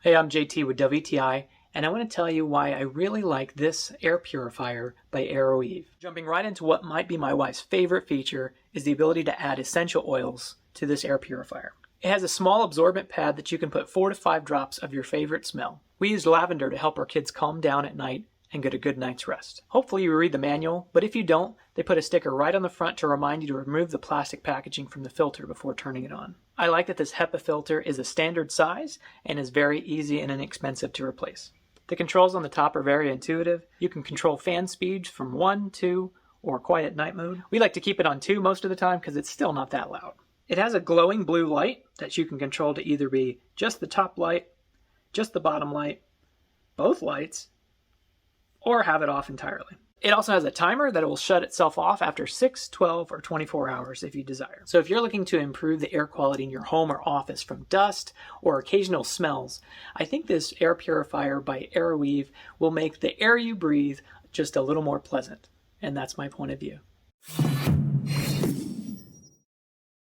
Hey, I'm JT with WTI, and I want to tell you why I really like this air purifier by AROEVE. Jumping right into what might be my wife's favorite feature is the ability to add essential oils to this air purifier. It has a small absorbent pad that you can put 4 to 5 drops of your favorite smell. We use lavender to help our kids calm down at night and get a good night's rest. Hopefully you read the manual, but if you don't, they put a sticker right on the front to remind you to remove the plastic packaging from the filter before turning it on. I like that this HEPA filter is a standard size and is very easy and inexpensive to replace. The controls on the top are very intuitive. You can control fan speeds from 1, 2, or quiet night mode. We like to keep it on 2 most of the time because it's still not that loud. It has a glowing blue light that you can control to either be just the top light, just the bottom light, both lights, or have it off entirely. It also has a timer that it will shut itself off after 6, 12, or 24 hours if you desire. So if you're looking to improve the air quality in your home or office from dust or occasional smells, I think this air purifier by AROEVE will make the air you breathe just a little more pleasant. And that's my point of view.